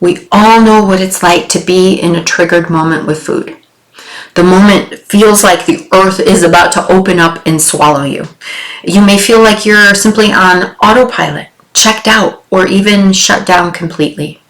We all know what it's like to be in a triggered moment with food. The moment feels like the earth is about to open up and swallow you. You may feel like you're simply on autopilot, checked out, or even shut down completely.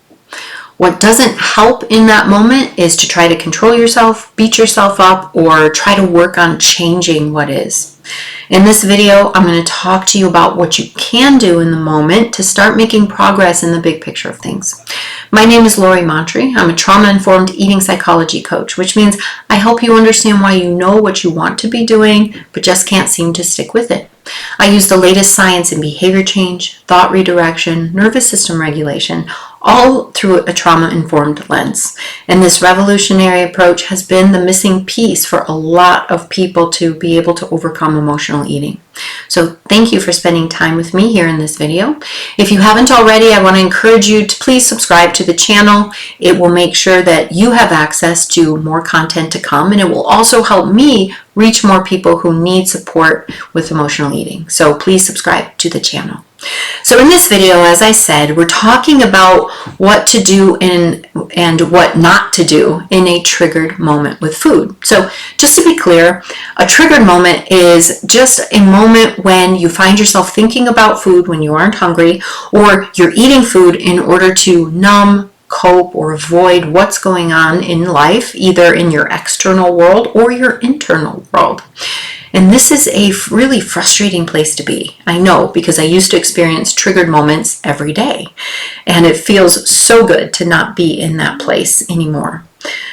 What doesn't help in that moment is to try to control yourself, beat yourself up, or try to work on changing what is. In this video, I'm going to talk to you about what you can do in the moment to start making progress in the big picture of things. My name is Lori Montry. I'm a trauma-informed eating psychology coach, which means I help you understand why you know what you want to be doing, but just can't seem to stick with it. I use the latest science in behavior change, thought redirection, nervous system regulation, all through a trauma-informed lens. And this revolutionary approach has been the missing piece for a lot of people to be able to overcome emotional eating. So thank you for spending time with me here in this video. If you haven't already, I want to encourage you to please subscribe to the channel. It will make sure that you have access to more content to come, and it will also help me reach more people who need support with emotional eating. So please subscribe to the channel. So in this video, as I said, we're talking about what to do and what not to do in a triggered moment with food. So just to be clear, a triggered moment is just a moment when you find yourself thinking about food when you aren't hungry, or you're eating food in order to numb, cope, or avoid what's going on in life, either in your external world or your internal world. And this is a really frustrating place to be. I know, because I used to experience triggered moments every day, and it feels so good to not be in that place anymore.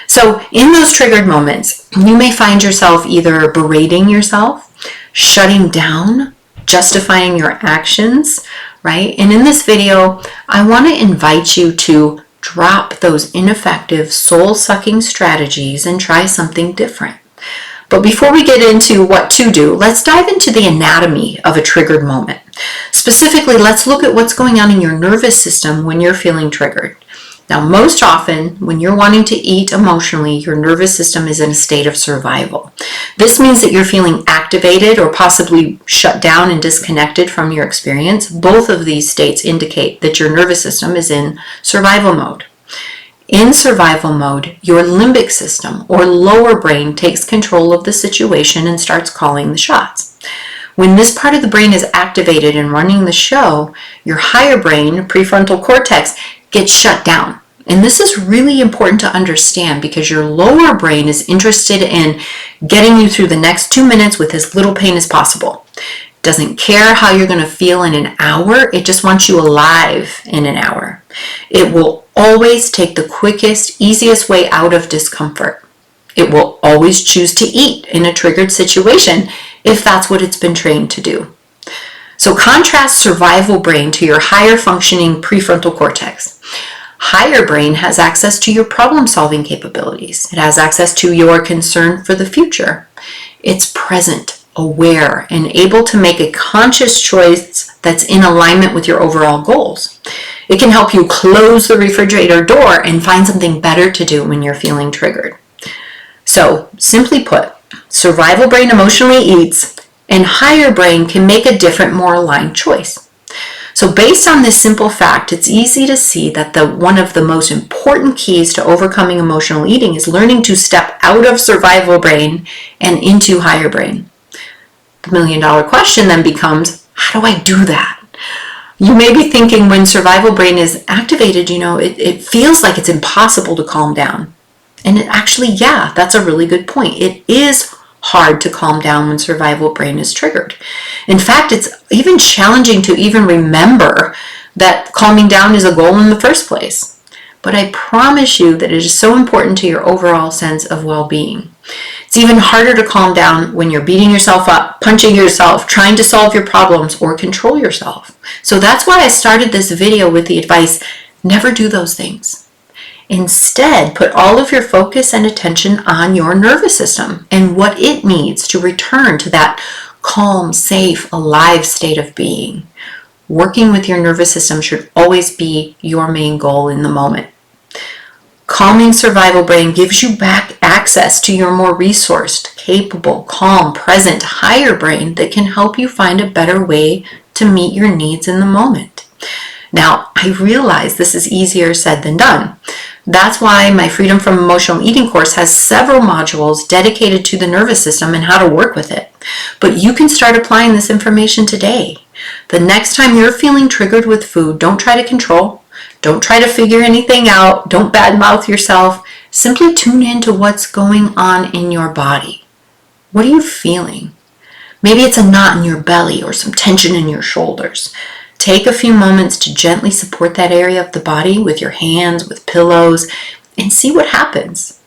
So in those triggered moments, you may find yourself either berating yourself, shutting down, justifying your actions, right? And in this video, I want to invite you to drop those ineffective, soul-sucking strategies and try something different. But before we get into what to do, let's dive into the anatomy of a triggered moment. Specifically, let's look at what's going on in your nervous system when you're feeling triggered. Now, most often, when you're wanting to eat emotionally, your nervous system is in a state of survival. This means that you're feeling activated or possibly shut down and disconnected from your experience. Both of these states indicate that your nervous system is in survival mode. In survival mode, your limbic system or lower brain takes control of the situation and starts calling the shots. When this part of the brain is activated and running the show, your higher brain, prefrontal cortex, gets shut down. And this is really important to understand because your lower brain is interested in getting you through the next 2 minutes with as little pain as possible. It doesn't care how you're going to feel in an hour. It just wants you alive in an hour. It will always take the quickest, easiest way out of discomfort. It will always choose to eat in a triggered situation if that's what it's been trained to do. So contrast survival brain to your higher functioning prefrontal cortex. Higher brain has access to your problem-solving capabilities. It has access to your concern for the future. It's present, aware, and able to make a conscious choice that's in alignment with your overall goals. It can help you close the refrigerator door and find something better to do when you're feeling triggered. So, simply put, survival brain emotionally eats, and higher brain can make a different, more aligned choice. So based on this simple fact, it's easy to see that one of the most important keys to overcoming emotional eating is learning to step out of survival brain and into higher brain. The million-dollar question then becomes, how do I do that? You may be thinking when survival brain is activated, it feels like it's impossible to calm down. And yeah, that's a really good point. It is hard to calm down when survival brain is triggered. In fact, it's even challenging to even remember that calming down is a goal in the first place. But I promise you that it is so important to your overall sense of well-being. It's even harder to calm down when you're beating yourself up, punching yourself, trying to solve your problems, or control yourself. So that's why I started this video with the advice, never do those things. Instead, put all of your focus and attention on your nervous system and what it needs to return to that calm, safe, alive state of being. Working with your nervous system should always be your main goal in the moment. Calming survival brain gives you back access to your more resourced, capable, calm, present, higher brain that can help you find a better way to meet your needs in the moment. Now, I realize this is easier said than done. That's why my Freedom from Emotional Eating course has several modules dedicated to the nervous system and how to work with it. But you can start applying this information today. The next time you're feeling triggered with food, don't try to control. Don't try to figure anything out. Don't badmouth yourself. Simply tune into what's going on in your body. What are you feeling? Maybe it's a knot in your belly or some tension in your shoulders. Take a few moments to gently support that area of the body with your hands, with pillows, and see what happens.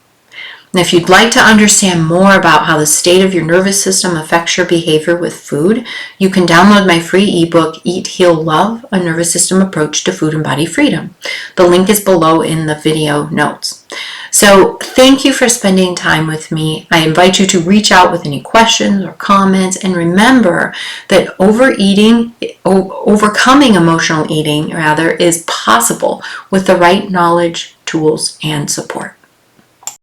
And if you'd like to understand more about how the state of your nervous system affects your behavior with food, you can download my free ebook, Eat, Heal, Love, A Nervous System Approach to Food and Body Freedom. The link is below in the video notes. So thank you for spending time with me. I invite you to reach out with any questions or comments, and remember that overcoming emotional eating, is possible with the right knowledge, tools, and support.